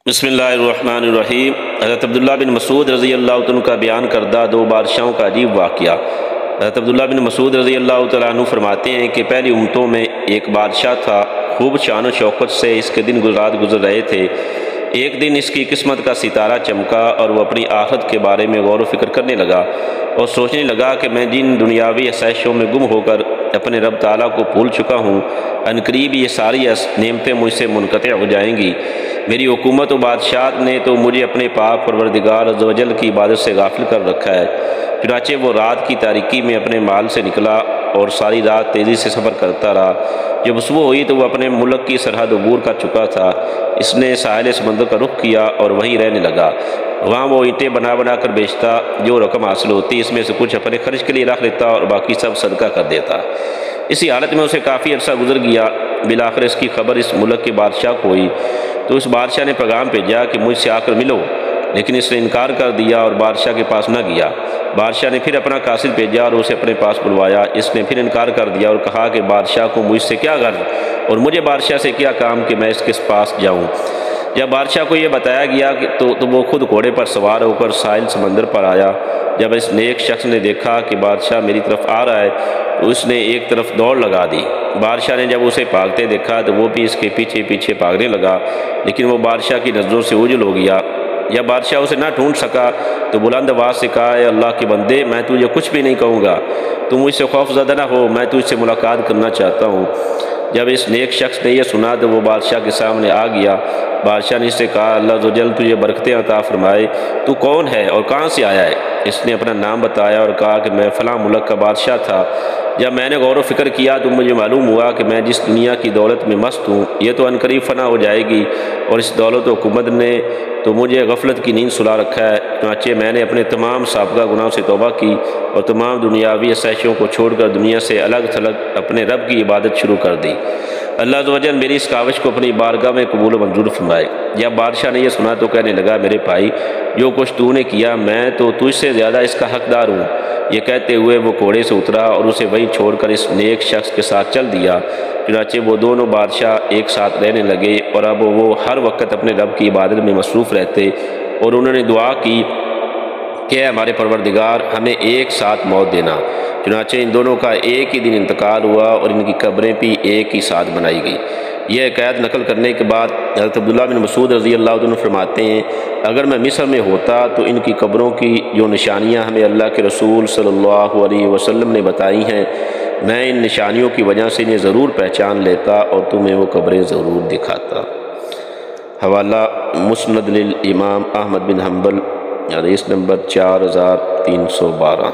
بسم اللہ الرحمن الرحیم۔ حضرت عبداللہ بن مسعود رضی اللہ عنہ کا بیان کردہ دو بادشاہوں کا عجیب واقعہ۔ حضرت عبداللہ بن مسعود رضی اللہ تعالیٰ عنہ فرماتے ہیں کہ پہلی امتوں میں ایک بادشاہ تھا، خوب شان و شوکت سے اس کے دن رات گزر رہے تھے۔ ایک دن اس کی قسمت کا ستارہ چمکا اور وہ اپنی آخرت کے بارے میں غور و فکر کرنے لگا اور سوچنے لگا کہ میں جن دنیاوی آسائشوں میں گم ہو کر اپنے رب تعالیٰ کو بھول چکا ہوں، عنقریب یہ ساری نعمتیں مجھ سے منقطع ہو جائیں گی۔ میری حکومت و بادشاہت نے تو مجھے اپنے پاک پروردگار عز و جل کی عبادت سے غافل کر رکھا ہے۔ چنانچہ وہ رات کی تاریکی میں اپنے مال سے نکلا اور ساری رات تیزی سے سفر کرتا رہا۔ جب صبح ہوئی تو وہ اپنے ملک کی سرحد عبور کر چکا تھا۔ اس نے ساحل سمندر کا رخ کیا اور وہیں رہنے لگا۔ وہاں وہ اینٹیں بنا بنا کر بیچتا، جو رقم حاصل ہوتی اس میں سے کچھ اپنے خرچ کے لیے رکھ لیتا اور باقی سب صدقہ کر دیتا۔ اسی حالت میں اسے کافی عرصہ گزر گیا۔ بالآخر اس کی خبر اس ملک کے بادشاہ کو ہوئی تو اس بادشاہ نے پیغام بھیجا کہ مجھ سے آ کر ملو، لیکن اس نے انکار کر دیا اور بادشاہ کے پاس نہ گیا۔ بادشاہ نے پھر اپنا قاصد بھیجا اور اسے اپنے پاس بلوایا۔ اس نے پھر انکار کر دیا اور کہا کہ بادشاہ کو مجھ سے کیا غرض اور مجھے بادشاہ سے کیا کام کہ میں اس کے پاس جاؤں۔ جب بادشاہ کو یہ بتایا گیا تو وہ خود گھوڑے پر سوار ہو کر ساحل سمندر پر آیا۔ جب اس نیک شخص نے دیکھا کہ بادشاہ میری طرف آ رہا ہے تو اس نے ایک طرف دوڑ لگا دی۔ بادشاہ نے جب اسے بھاگتے دیکھا تو وہ بھی اس کے پیچھے پیچھے بھاگنے لگا، لیکن وہ بادشاہ کی نظروں سے اوجھل ہو گیا۔ جب بادشاہ اسے نہ ڈھونڈ سکا تو بلند آواز سے کہا، اے اللہ کے بندے، میں تجھے کچھ بھی نہیں کہوں گا، تم مجھ سے خوف زدہ نہ ہو، میں تجھ سے ملاقات کرنا چاہتا ہوں۔ جب اس نیک شخص نے یہ سنا تو وہ بادشاہ کے سامنے آ گیا۔ بادشاہ نے اس سے کہا، اللہ عز و جل تجھے برکتیں عطا فرمائے، تو کون ہے اور کہاں سے آیا ہے؟ اس نے اپنا نام بتایا اور کہا کہ میں فلاں ملک کا بادشاہ تھا۔ جب میں نے غور و فکر کیا تو مجھے معلوم ہوا کہ میں جس دنیا کی دولت میں مست ہوں یہ تو عنقریب فنا ہو جائے گی، اور اس دولت و حکومت نے تو مجھے غفلت کی نیند سلا رکھا ہے۔ چنانچہ میں نے اپنے تمام سابقہ گناہوں سے توبہ کی اور تمام دنیاوی آسائشوں کو چھوڑ کر دنیا سے الگ تھلگ اپنے رب کی عبادت شروع کر دی۔ اللہ عز و جل میری اس کاوش کو اپنی بارگاہ میں قبول و منظور فرمائے۔ جب بادشاہ نے یہ سنا تو کہنے لگا، میرے بھائی، جو کچھ تو نے کیا میں تو تجھ سے زیادہ اس کا حقدار ہوں۔ یہ کہتے ہوئے وہ گھوڑے سے اترا اور اسے وہیں چھوڑ کر اس نیک شخص کے ساتھ چل دیا۔ چنانچہ وہ دونوں بادشاہ ایک ساتھ رہنے لگے اور اب وہ ہر وقت اپنے رب کی عبادت میں مصروف رہتے، اور انہوں نے دعا کی کہ اے ہمارے پروردگار، ہمیں ایک ساتھ موت دینا۔ چنانچہ ان دونوں کا ایک ہی دن انتقال ہوا اور ان کی قبریں بھی ایک ہی ساتھ بنائی گئیں۔ یہ حکایت نقل کرنے کے بعد حضرت عبداللہ بن مسعود رضی اللہ عنہ فرماتے ہیں، اگر میں مصر میں ہوتا تو ان کی قبروں کی جو نشانیاں ہمیں اللہ کے رسول صلی اللہ علیہ وسلم نے بتائی ہیں، میں ان نشانیوں کی وجہ سے انہیں ضرور پہچان لیتا اور تمہیں وہ قبریں ضرور دکھاتا۔ حوالہ مسند للامام احمد بن حنبل، حدیث نمبر 4312۔